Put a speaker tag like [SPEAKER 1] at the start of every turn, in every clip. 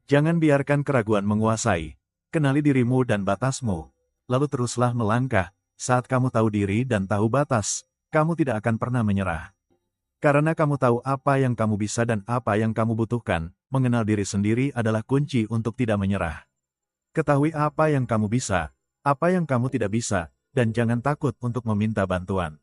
[SPEAKER 1] Jangan biarkan keraguan menguasai. Kenali dirimu dan batasmu. Lalu teruslah melangkah. Saat kamu tahu diri dan tahu batas, kamu tidak akan pernah menyerah. Karena kamu tahu apa yang kamu bisa dan apa yang kamu butuhkan, mengenal diri sendiri adalah kunci untuk tidak menyerah. Ketahui apa yang kamu bisa, apa yang kamu tidak bisa, dan jangan takut untuk meminta bantuan.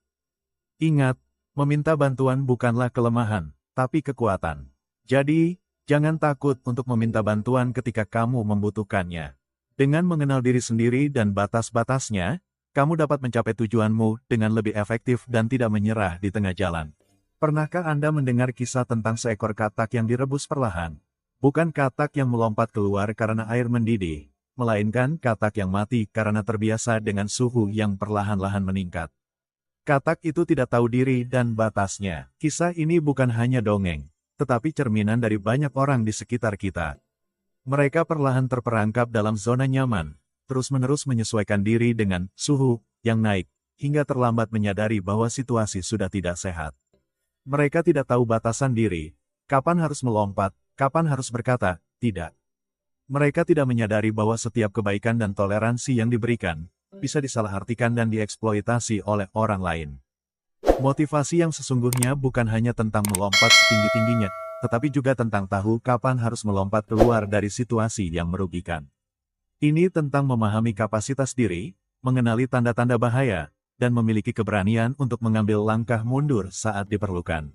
[SPEAKER 1] Ingat, meminta bantuan bukanlah kelemahan, tapi kekuatan. Jadi, jangan takut untuk meminta bantuan ketika kamu membutuhkannya. Dengan mengenal diri sendiri dan batas-batasnya, kamu dapat mencapai tujuanmu dengan lebih efektif dan tidak menyerah di tengah jalan. Pernahkah Anda mendengar kisah tentang seekor katak yang direbus perlahan? Bukan katak yang melompat keluar karena air mendidih, melainkan katak yang mati karena terbiasa dengan suhu yang perlahan-lahan meningkat. Katak itu tidak tahu diri dan batasnya. Kisah ini bukan hanya dongeng, tetapi cerminan dari banyak orang di sekitar kita. Mereka perlahan terperangkap dalam zona nyaman, terus-menerus menyesuaikan diri dengan suhu yang naik, hingga terlambat menyadari bahwa situasi sudah tidak sehat. Mereka tidak tahu batasan diri, kapan harus melompat, kapan harus berkata, tidak. Mereka tidak menyadari bahwa setiap kebaikan dan toleransi yang diberikan, bisa disalahartikan dan dieksploitasi oleh orang lain. Motivasi yang sesungguhnya bukan hanya tentang melompat setinggi-tingginya, tetapi juga tentang tahu kapan harus melompat keluar dari situasi yang merugikan. Ini tentang memahami kapasitas diri, mengenali tanda-tanda bahaya, dan memiliki keberanian untuk mengambil langkah mundur saat diperlukan.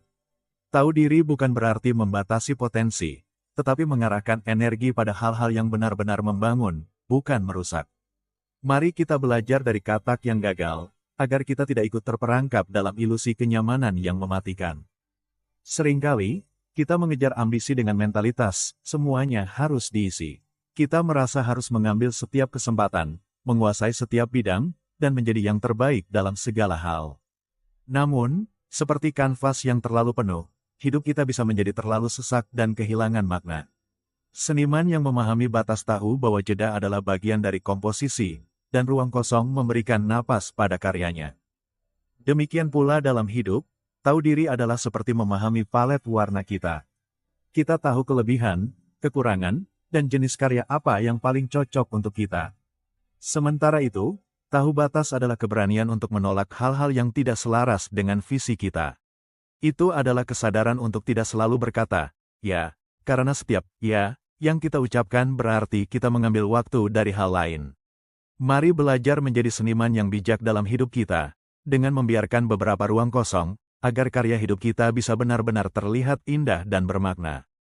[SPEAKER 1] Tahu diri bukan berarti membatasi potensi, tetapi mengarahkan energi pada hal-hal yang benar-benar membangun, bukan merusak. Mari kita belajar dari katak yang gagal, agar kita tidak ikut terperangkap dalam ilusi kenyamanan yang mematikan. Seringkali, kita mengejar ambisi dengan mentalitas, semuanya harus diisi. Kita merasa harus mengambil setiap kesempatan, menguasai setiap bidang, dan menjadi yang terbaik dalam segala hal. Namun, seperti kanvas yang terlalu penuh, hidup kita bisa menjadi terlalu sesak dan kehilangan makna. Seniman yang memahami batas tahu bahwa jeda adalah bagian dari komposisi, dan ruang kosong memberikan napas pada karyanya. Demikian pula dalam hidup, tahu diri adalah seperti memahami palet warna kita. Kita tahu kelebihan, kekurangan, dan jenis karya apa yang paling cocok untuk kita. Sementara itu, tahu batas adalah keberanian untuk menolak hal-hal yang tidak selaras dengan visi kita. Itu adalah kesadaran untuk tidak selalu berkata, ya, karena setiap ya yang kita ucapkan berarti kita mengambil waktu dari hal lain. Mari belajar menjadi seniman yang bijak dalam hidup kita, dengan membiarkan beberapa ruang kosong, agar karya hidup kita bisa benar-benar terlihat indah dan bermakna.